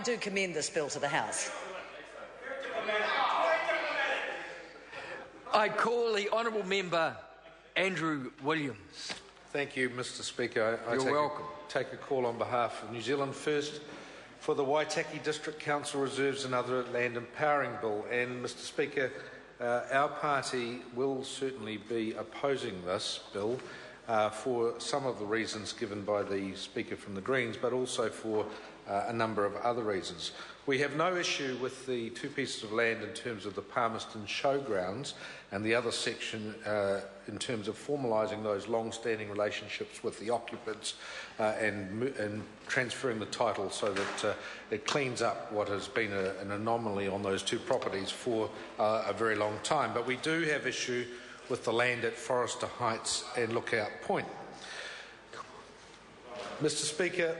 do commend this bill to the House. I call the honourable member Andrew Williams. Thank you, Mr Speaker. You're welcome. Take a call on behalf of New Zealand First for the Waitaki District Council Reserves and Other Land Empowering Bill. And, Mr Speaker, our party will certainly be opposing this bill for some of the reasons given by the Speaker from the Greens, but also for a number of other reasons. We have no issue with the two pieces of land in terms of the Palmerston Showgrounds and the other section in terms of formalising those long-standing relationships with the occupants and transferring the title so that it cleans up what has been an anomaly on those two properties for a very long time. But we do have issue with the land at Forrester Heights and Lookout Point. Mr Speaker,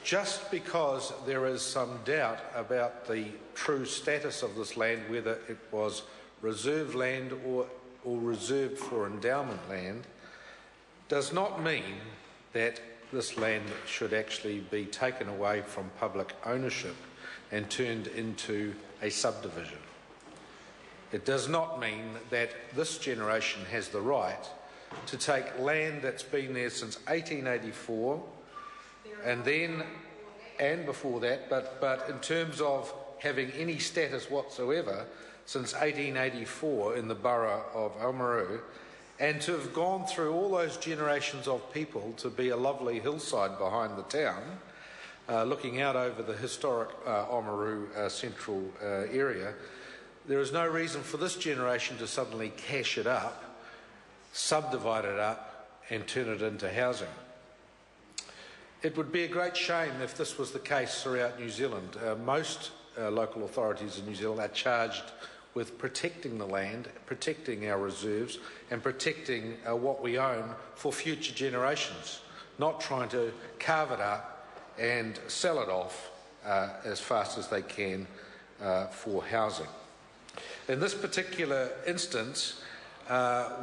just because there is some doubt about the true status of this land, whether it was reserved land or reserved for endowment land, does not mean that this land should actually be taken away from public ownership and turned into a subdivision. It does not mean that this generation has the right to take land that's been there since 1884 and before that, but in terms of having any status whatsoever since 1884 in the borough of Oamaru, and to have gone through all those generations of people to be a lovely hillside behind the town, looking out over the historic Oamaru central area, there is no reason for this generation to suddenly cash it up, subdivide it up and turn it into housing. It would be a great shame if this was the case throughout New Zealand. Most local authorities in New Zealand are charged with protecting the land, protecting our reserves and protecting what we own for future generations, not trying to carve it up and sell it off as fast as they can for housing. In this particular instance,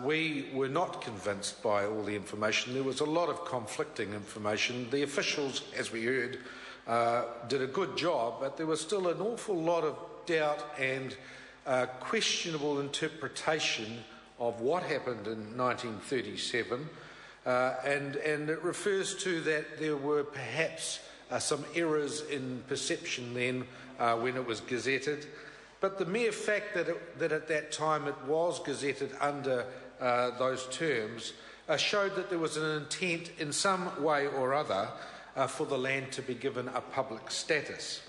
we were not convinced by all the information. There was a lot of conflicting information. The officials, as we heard, did a good job, but there was still an awful lot of doubt and questionable interpretation of what happened in 1937, and it refers to that there were perhaps some errors in perception then when it was gazetted. But the mere fact that at that time it was gazetted under those terms showed that there was an intent in some way or other for the land to be given a public status.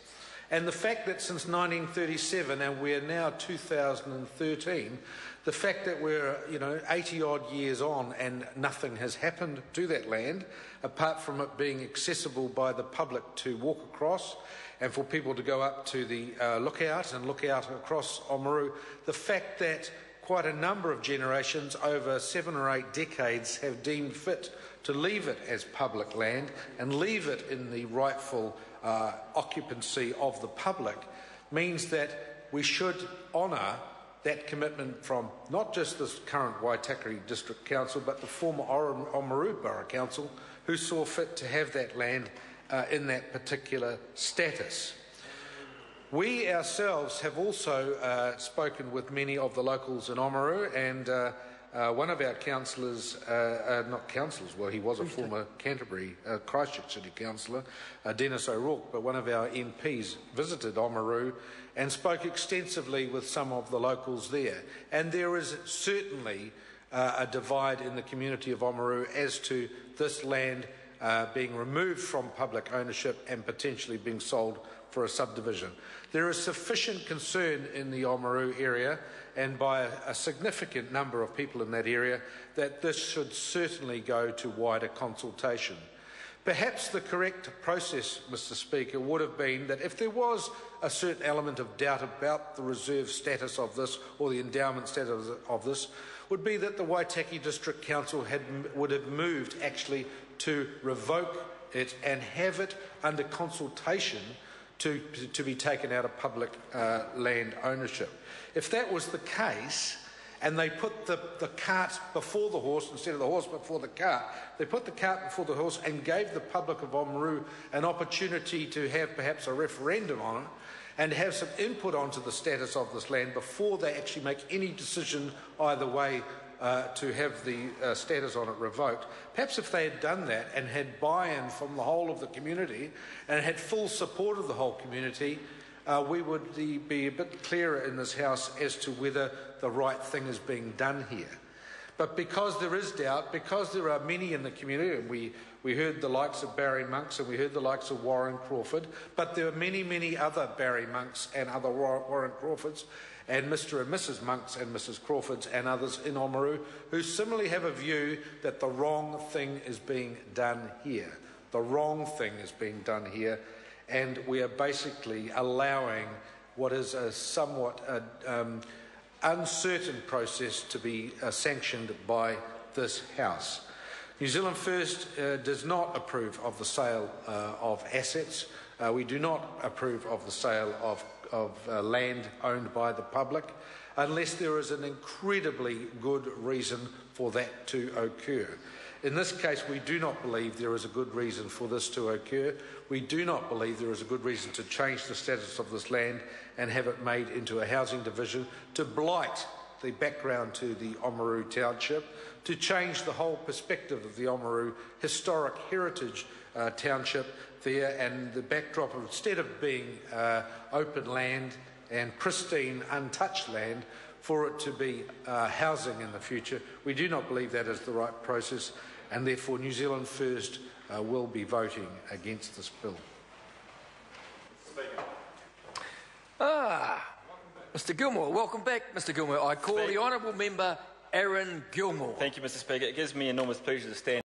And the fact that since 1937, and we're now 2013, the fact that we're 80 odd years on and nothing has happened to that land, apart from it being accessible by the public to walk across, and for people to go up to the lookout and look out across Oamaru, the fact that quite a number of generations over 7 or 8 decades have deemed fit to leave it as public land and leave it in the rightful occupancy of the public means that we should honour that commitment from not just this current Waitaki District Council but the former Oamaru Borough Council, who saw fit to have that land in that particular status. We ourselves have also spoken with many of the locals in Oamaru, and one of our councillors, not councillors, well, he was a former Canterbury, Christchurch City councillor, Dennis O'Rourke, but one of our MPs visited Oamaru and spoke extensively with some of the locals there. And there is certainly a divide in the community of Oamaru as to this land being removed from public ownership and potentially being sold for a subdivision. There is sufficient concern in the Oamaru area and by a significant number of people in that area that this should certainly go to wider consultation. Perhaps the correct process, Mr Speaker, would have been that if there was a certain element of doubt about the reserve status of this or the endowment status of this, would be that the Waitaki District Council would have moved actually to revoke it and have it under consultation to be taken out of public land ownership. If that was the case, and they put the cart before the horse instead of the horse before the cart. They put the cart before the horse and gave the public of Oamaru an opportunity to have perhaps a referendum on it and have some input onto the status of this land before they actually make any decision either way to have the status on it revoked. Perhaps if they had done that and had buy-in from the whole of the community and had full support of the whole community, we would be a bit clearer in this House as to whether the right thing is being done here. But because there is doubt, because there are many in the community, and we heard the likes of Barry Monks and we heard the likes of Warren Crawford, but there are many, many other Barry Monks and other Warren Crawfords and Mr. and Mrs. Monks and Mrs. Crawfords and others in Oamaru who similarly have a view that the wrong thing is being done here. The wrong thing is being done here, and we are basically allowing what is a somewhat uncertain process to be sanctioned by this House. New Zealand First does not approve of the sale of assets. We do not approve of the sale of land owned by the public unless there is an incredibly good reason for that to occur. In this case, we do not believe there is a good reason for this to occur. We do not believe there is a good reason to change the status of this land and have it made into a housing division, to blight the background to the Oamaru township, to change the whole perspective of the Oamaru historic heritage township there, and the backdrop of, instead of being open land and pristine, untouched land, for it to be housing in the future. We do not believe that is the right process, and therefore New Zealand First will be voting against this bill. Mr Gilmore, welcome back, Mr Gilmore. I call the Honourable Member Aaron Gilmore. Thank you, Mr Speaker. It gives me enormous pleasure to stand